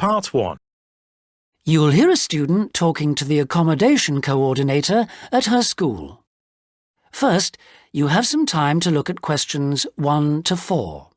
Part 1. You'll hear a student talking to the accommodation coordinator at her school. First, you have some time to look at questions 1 to 4.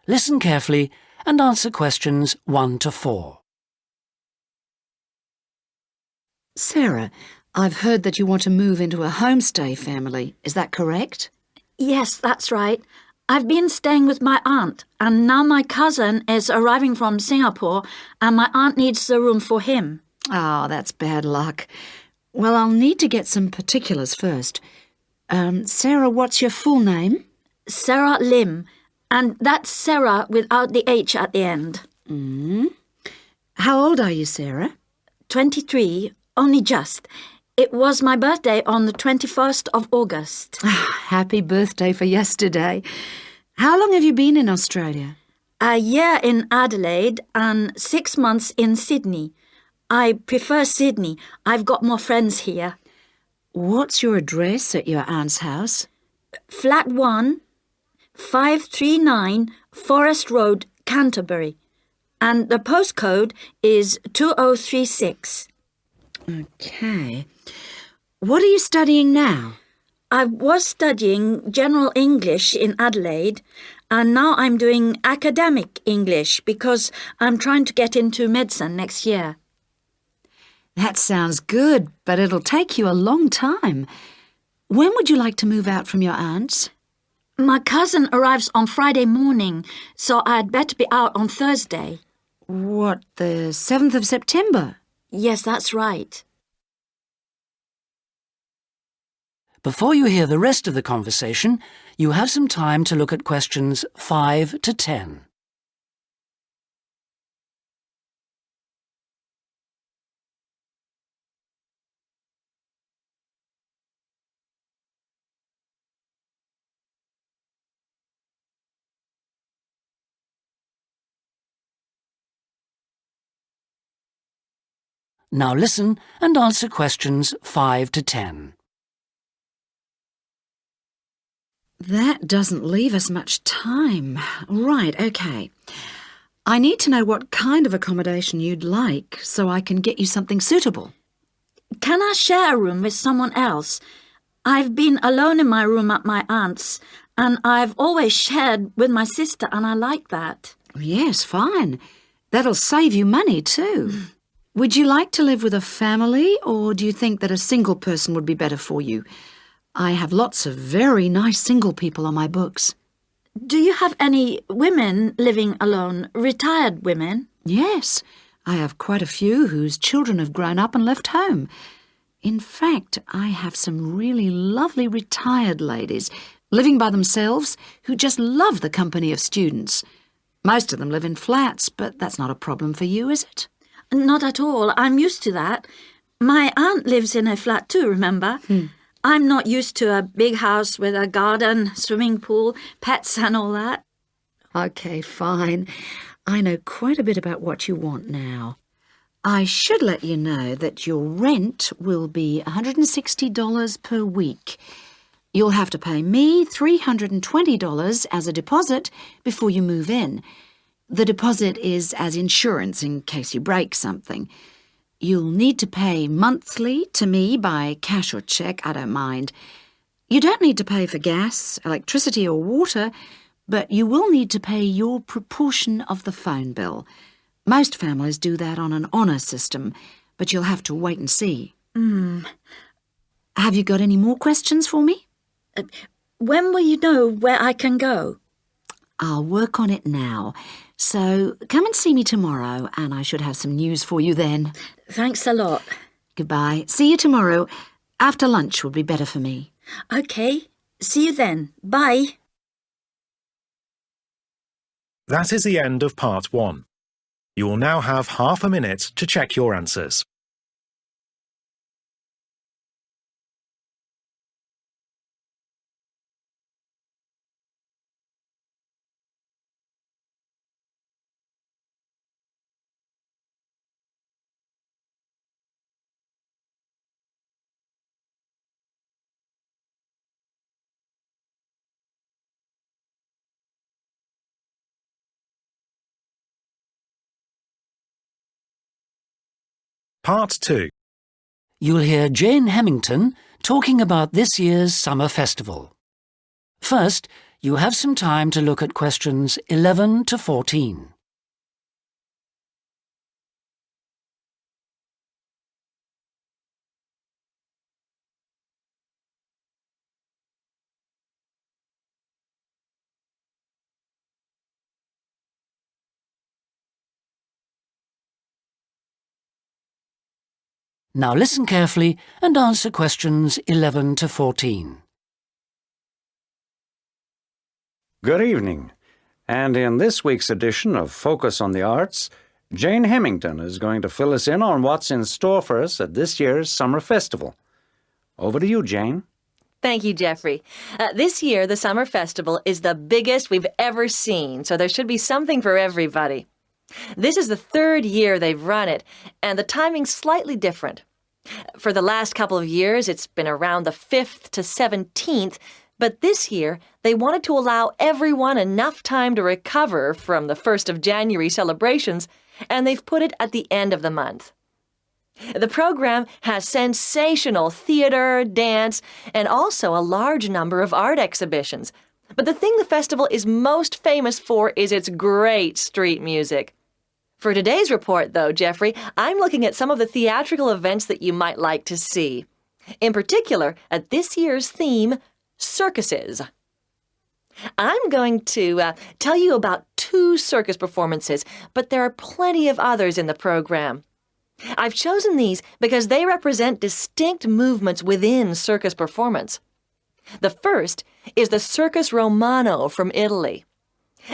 Listen carefully and answer questions 1 to 4. Sarah, I've heard that you want to move into a homestay family. Is that correct? Yes, that's right. I've been staying with my aunt, and now my cousin is arriving from Singapore, and my aunt needs the room for him. Oh, that's bad luck. Well, I'll need to get some particulars first. Sarah, what's your full name? Sarah Lim, and that's Sarah without the H at the end. How old are you, Sarah? 23, only just. It was my birthday on the 21st of August. Happy birthday for yesterday. How long have you been in Australia? A year in Adelaide and 6 months in Sydney. I prefer Sydney. I've got more friends here. What's your address at your aunt's house? Flat 1, 539 Forest Road, Canterbury. And the postcode is 2036. Okay. What are you studying now? I was studying General English in Adelaide, and now I'm doing Academic English because I'm trying to get into medicine next year. That sounds good, but it'll take you a long time. When would you like to move out from your aunt's? My cousin arrives on Friday morning, so I'd better be out on Thursday. What, the 7th of September? Yes, that's right. Before you hear the rest of the conversation, you have some time to look at questions 5 to 10. Now listen and answer questions 5 to 10. That doesn't leave us much time. Right, okay. I need to know what kind of accommodation you'd like so I can get you something suitable. Can I share a room with someone else? I've been alone in my room at my aunt's, and I've always shared with my sister, and I like that. Yes, fine. That'll save you money too. Would you like to live with a family, or do you think that a single person would be better for you? I have lots of very nice single people on my books. Do you have any women living alone, retired women? Yes, I have quite a few whose children have grown up and left home. In fact, I have some really lovely retired ladies living by themselves who just love the company of students. Most of them live in flats, but that's not a problem for you, is it? Not at all. I'm used to that. My aunt lives in a flat too, remember? I'm not used to a big house with a garden, swimming pool, pets and all that. Okay, fine. I know quite a bit about what you want now. I should let you know that your rent will be $160 per week. You'll have to pay me $320 as a deposit before you move in. The deposit is as insurance in case you break something. You'll need to pay monthly to me by cash or cheque, I don't mind. You don't need to pay for gas, electricity or water, but you will need to pay your proportion of the phone bill. Most families do that on an honour system, but you'll have to wait and see. Have you got any more questions for me? When will you know where I can go? I'll work on it now. So come and see me tomorrow, and I should have some news for you then. Thanks a lot. Goodbye. See you tomorrow. After lunch would be better for me. OK. See you then. Bye. That is the end of Part 1. You will now have half a minute to check your answers. Part 2. You'll hear Jane Hemington talking about this year's summer festival. First, you have some time to look at questions 11 to 14. Now listen carefully and answer questions 11 to 14. Good evening. And in this week's edition of Focus on the Arts, Jane Hemington is going to fill us in on what's in store for us at this year's Summer Festival. Over to you, Jane. Thank you, Jeffrey. This year, the Summer Festival is the biggest we've ever seen, so there should be something for everybody. This is the third year they've run it, and the timing's slightly different. For the last couple of years, it's been around the 5th to 17th, but this year, they wanted to allow everyone enough time to recover from the 1st of January celebrations, and they've put it at the end of the month. The program has sensational theater, dance, and also a large number of art exhibitions. But the thing the festival is most famous for is its great street music. For today's report, though, Jeffrey, I'm looking at some of the theatrical events that you might like to see. In particular, at this year's theme, circuses. I'm going to tell you about 2 circus performances, but there are plenty of others in the program. I've chosen these because they represent distinct movements within circus performance. The first is the Circus Romano from Italy.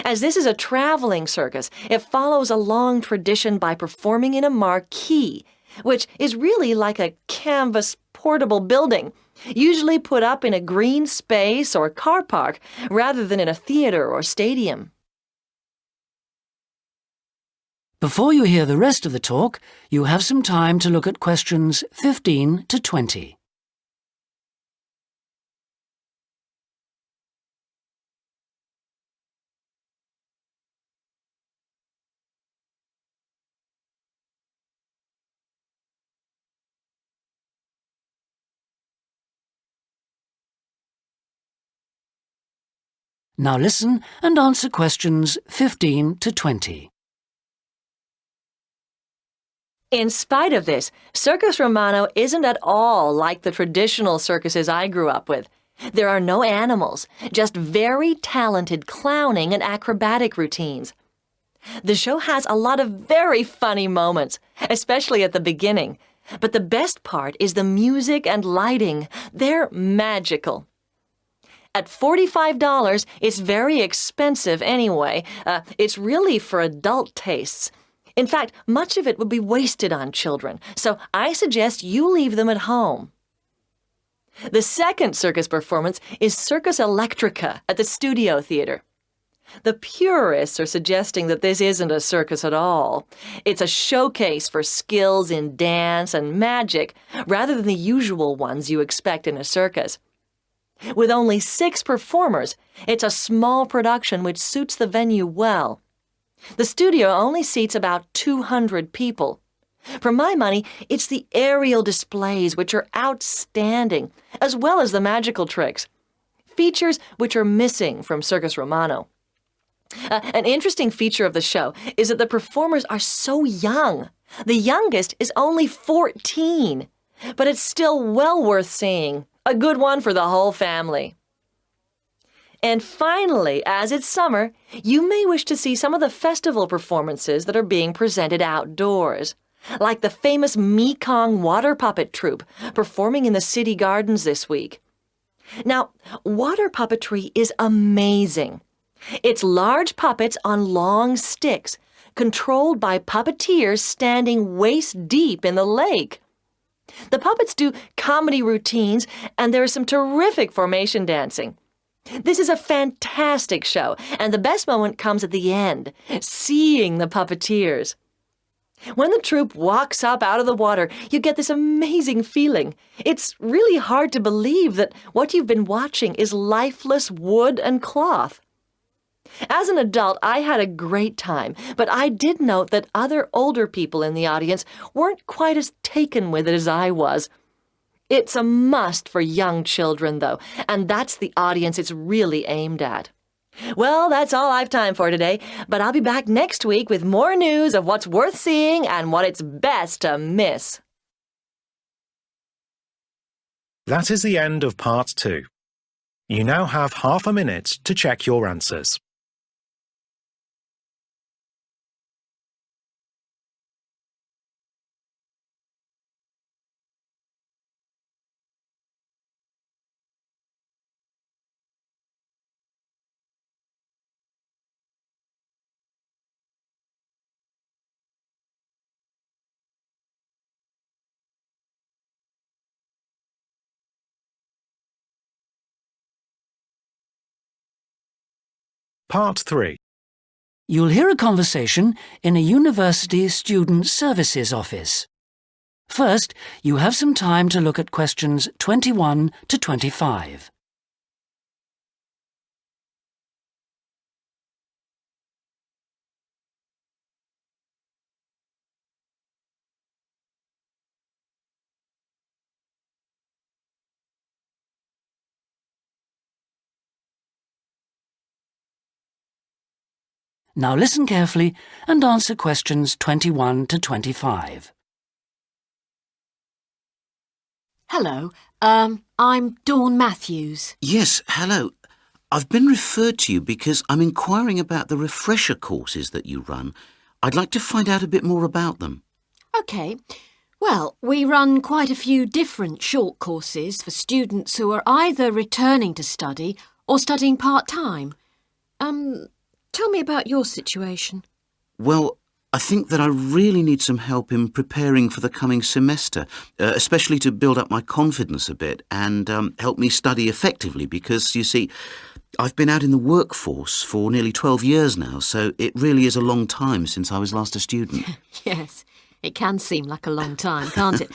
As this is a traveling circus, it follows a long tradition by performing in a marquee, which is really like a canvas portable building, usually put up in a green space or car park rather than in a theater or stadium. Before you hear the rest of the talk, you have some time to look at questions 15 to 20. Now listen and answer questions 15 to 20. In spite of this, Circus Romano isn't at all like the traditional circuses I grew up with. There are no animals, just very talented clowning and acrobatic routines. The show has a lot of very funny moments, especially at the beginning. But the best part is the music and lighting. They're magical. At $45, it's very expensive anyway. It's really for adult tastes. In fact, much of it would be wasted on children, so I suggest you leave them at home. The second circus performance is Circus Electrica at the Studio Theater. The purists are suggesting that this isn't a circus at all. It's a showcase for skills in dance and magic, rather than the usual ones you expect in a circus. With only 6 performers, it's a small production which suits the venue well. The studio only seats about 200 people. For my money, it's the aerial displays which are outstanding, as well as the magical tricks, features which are missing from Circus Romano. An interesting feature of the show is that the performers are so young. The youngest is only 14, but it's still well worth seeing. A good one for the whole family. And finally, as it's summer, you may wish to see some of the festival performances that are being presented outdoors, like the famous Mekong water puppet troupe performing in the city gardens this week. Now, water puppetry is amazing. It's large puppets on long sticks, controlled by puppeteers standing waist deep in the lake. The puppets do comedy routines, and there is some terrific formation dancing. This is a fantastic show, and the best moment comes at the end, seeing the puppeteers. When the troupe walks up out of the water, you get this amazing feeling. It's really hard to believe that what you've been watching is lifeless wood and cloth. As an adult, I had a great time, but I did note that other older people in the audience weren't quite as taken with it as I was. It's a must for young children, though, and that's the audience it's really aimed at. Well, that's all I've time for today, but I'll be back next week with more news of what's worth seeing and what it's best to miss. That is the end of Part 2. You now have half a minute to check your answers. Part 3. You'll hear a conversation in a university student services office. First, you have some time to look at questions 21 to 25. Now listen carefully and answer questions 21 to 25. Hello, I'm Dawn Matthews. Yes, hello. I've been referred to you because I'm inquiring about the refresher courses that you run. I'd like to find out a bit more about them. OK. Well, we run quite a few different short courses for students who are either returning to study or studying part-time. Tell me about your situation. Well, I think that I really need some help in preparing for the coming semester, especially to build up my confidence a bit and help me study effectively because, you see, I've been out in the workforce for nearly 12 years now, so it really is a long time since I was last a student. Yes, it can seem like a long time, can't it?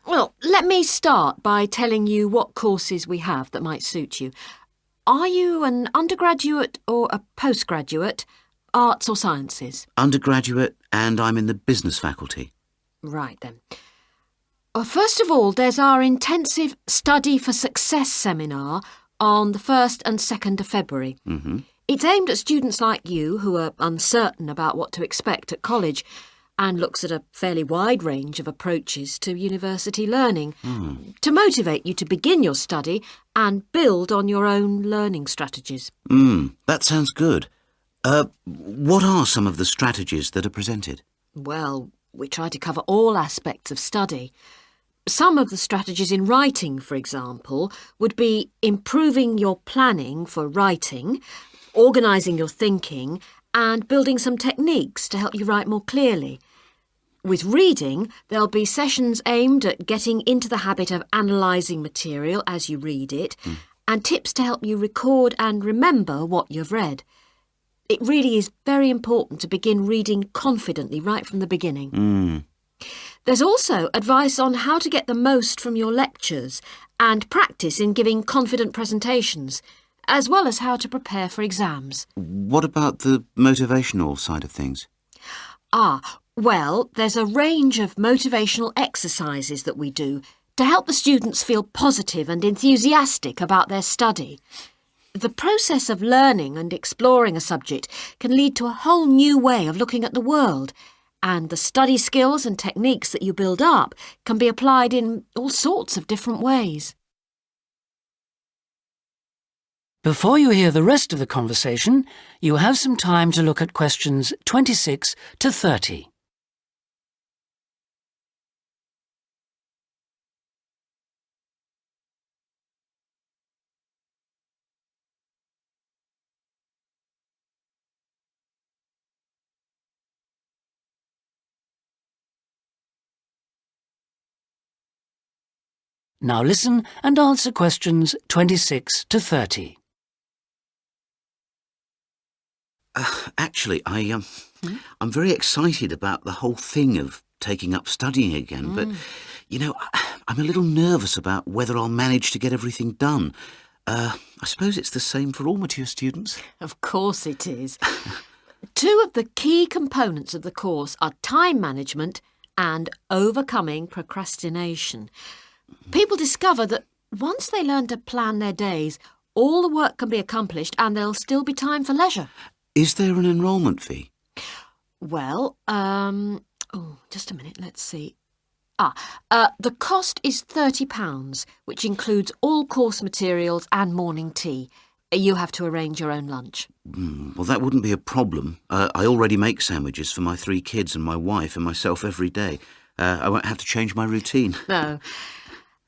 Well, let me start by telling you what courses we have that might suit you. Are you an undergraduate or a postgraduate, arts or sciences? Undergraduate, and I'm in the business faculty. Right then. Well, first of all, there's our intensive Study for Success seminar on the 1st and 2nd of February. Mm-hmm. It's aimed at students like you who are uncertain about what to expect at college and looks at a fairly wide range of approaches to university learning to motivate you to begin your study and build on your own learning strategies. That sounds good. What are some of the strategies that are presented? Well, we try to cover all aspects of study. Some of the strategies in writing, for example, would be improving your planning for writing, organising your thinking, and building some techniques to help you write more clearly. With reading, there'll be sessions aimed at getting into the habit of analysing material as you read it, and tips to help you record and remember what you've read. It really is very important to begin reading confidently right from the beginning. There's also advice on how to get the most from your lectures and practice in giving confident presentations, as well as how to prepare for exams. What about the motivational side of things? Well, there's a range of motivational exercises that we do to help the students feel positive and enthusiastic about their study. The process of learning and exploring a subject can lead to a whole new way of looking at the world, and the study skills and techniques that you build up can be applied in all sorts of different ways. Before you hear the rest of the conversation, you have some time to look at questions 26 to 30. Now listen and answer questions 26 to 30. Actually, I'm very excited about the whole thing of taking up studying again, but, you know, I'm a little nervous about whether I'll manage to get everything done. I suppose it's the same for all mature students. Of course it is. Two of the key components of the course are time management and overcoming procrastination. People discover that once they learn to plan their days, all the work can be accomplished and there'll still be time for leisure. Is there an enrolment fee? Well, just a minute, let's see. The cost is £30, which includes all course materials and morning tea. You have to arrange your own lunch. Well, that wouldn't be a problem. I already make sandwiches for my 3 kids and my wife and myself every day. I won't have to change my routine. No.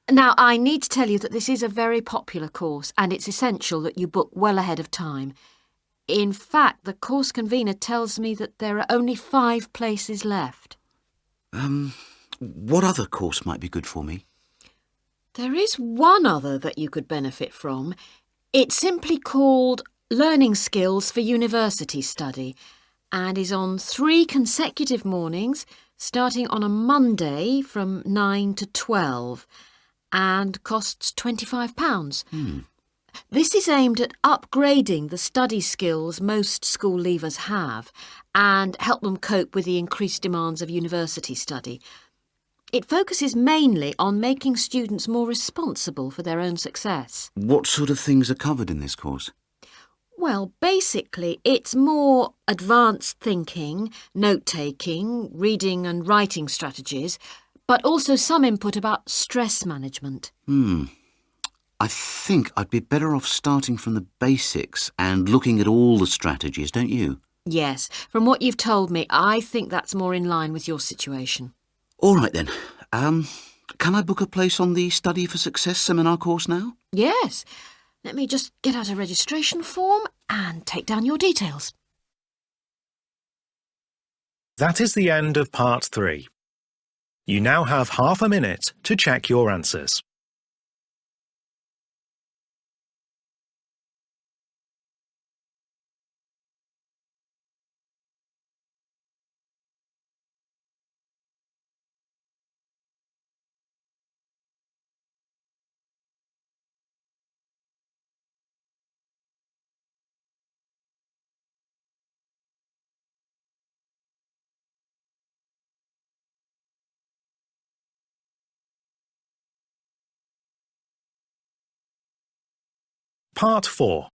Now, I need to tell you that this is a very popular course and it's essential that you book well ahead of time. In fact, the course convener tells me that there are only 5 places left. What other course might be good for me? There is one other that you could benefit from. It's simply called Learning Skills for University Study and is on 3 consecutive mornings, starting on a Monday from 9 to 12 and costs £25. This is aimed at upgrading the study skills most school leavers have and help them cope with the increased demands of university study. It focuses mainly on making students more responsible for their own success. What sort of things are covered in this course? Well, basically, it's more advanced thinking, note-taking, reading and writing strategies, but also some input about stress management. I think I'd be better off starting from the basics and looking at all the strategies, don't you? Yes, from what you've told me, I think that's more in line with your situation. All right then. Can I book a place on the Study for Success seminar course now? Yes. Let me just get out a registration form and take down your details. That is the end of part 3. You now have half a minute to check your answers. Part 4.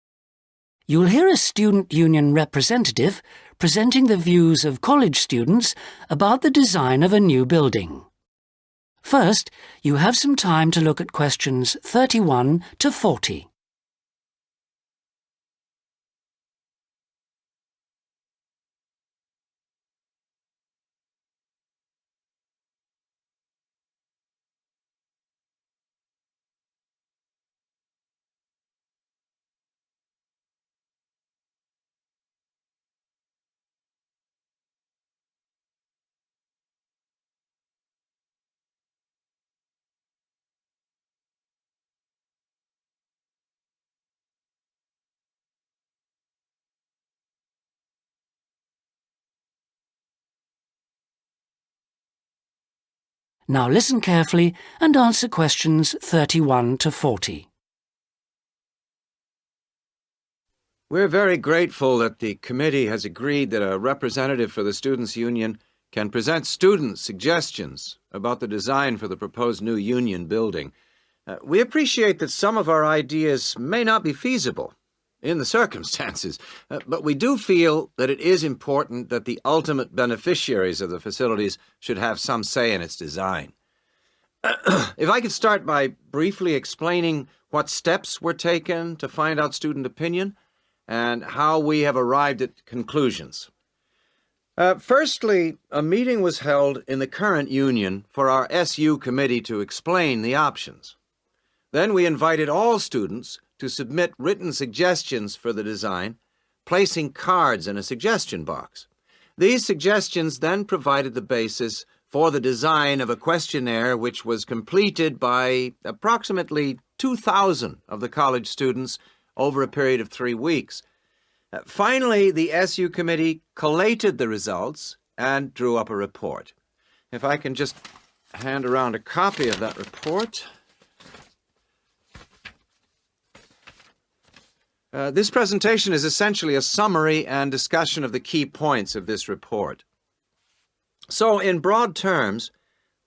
You'll hear a student union representative presenting the views of college students about the design of a new building. First, you have some time to look at questions 31 to 40. Now listen carefully and answer questions 31 to 40. We're very grateful that the committee has agreed that a representative for the Students' Union can present student suggestions about the design for the proposed new union building. We appreciate that some of our ideas may not be feasible in the circumstances, but we do feel that it is important that the ultimate beneficiaries of the facilities should have some say in its design. If I could start by briefly explaining what steps were taken to find out student opinion and how we have arrived at conclusions. Firstly, a meeting was held in the current union for our SU committee to explain the options. Then we invited all students to submit written suggestions for the design, placing cards in a suggestion box. These suggestions then provided the basis for the design of a questionnaire which was completed by approximately 2,000 of the college students over a period of 3 weeks. Finally, the SU committee collated the results and drew up a report. If I can just hand around a copy of that report. This presentation is essentially a summary and discussion of the key points of this report. So, in broad terms,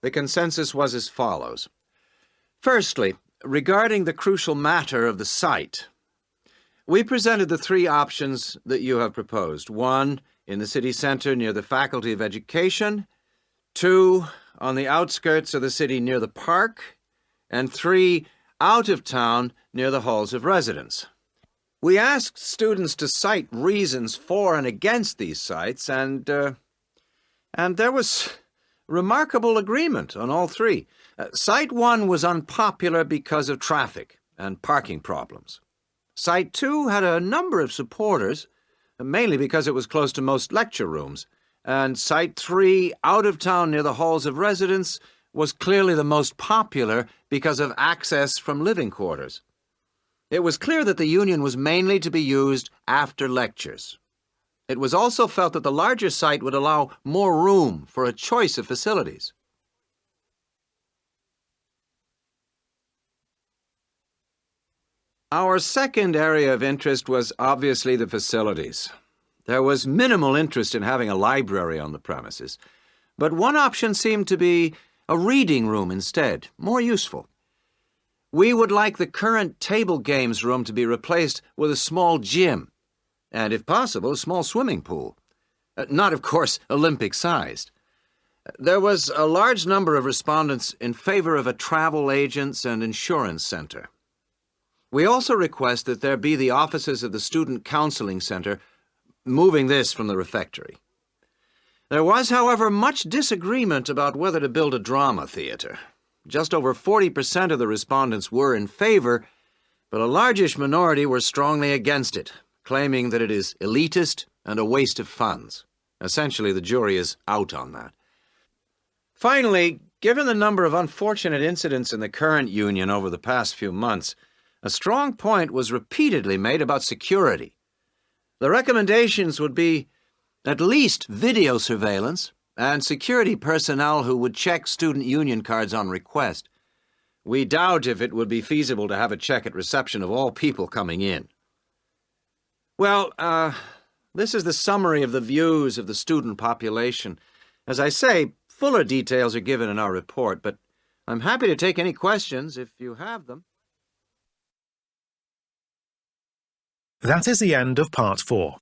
the consensus was as follows. Firstly, regarding the crucial matter of the site, we presented the three options that you have proposed. 1, in the city centre near the Faculty of Education. 2, on the outskirts of the city near the park. And 3, out of town near the halls of residence. We asked students to cite reasons for and against these sites, and there was remarkable agreement on all three. Site 1 was unpopular because of traffic and parking problems. Site 2 had a number of supporters, mainly because it was close to most lecture rooms. And Site 3, out of town near the halls of residence, was clearly the most popular because of access from living quarters. It was clear that the union was mainly to be used after lectures. It was also felt that the larger site would allow more room for a choice of facilities. Our second area of interest was obviously the facilities. There was minimal interest in having a library on the premises, but one option seemed to be a reading room instead, more useful. We would like the current table games room to be replaced with a small gym, and if possible, a small swimming pool. Not, of course, Olympic-sized. There was a large number of respondents in favor of a travel agents and insurance center. We also request that there be the offices of the Student Counseling Center, moving this from the refectory. There was, however, much disagreement about whether to build a drama theater. Just over 40% of the respondents were in favor, but a largish minority were strongly against it, claiming that it is elitist and a waste of funds. Essentially, the jury is out on that. Finally, given the number of unfortunate incidents in the current union over the past few months, a strong point was repeatedly made about security. The recommendations would be at least video surveillance and security personnel who would check student union cards on request. We doubt if it would be feasible to have a check at reception of all people coming in. Well, this is the summary of the views of the student population. As I say, fuller details are given in our report, but I'm happy to take any questions if you have them. That is the end of Part 4.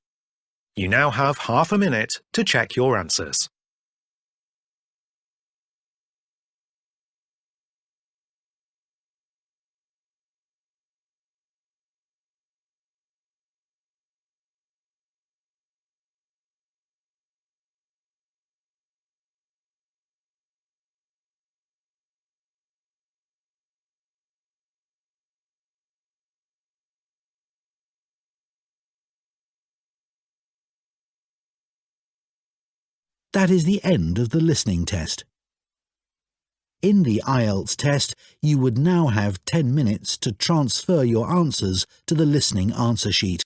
You now have half a minute to check your answers. That is the end of the listening test. In the IELTS test, you would now have 10 minutes to transfer your answers to the listening answer sheet.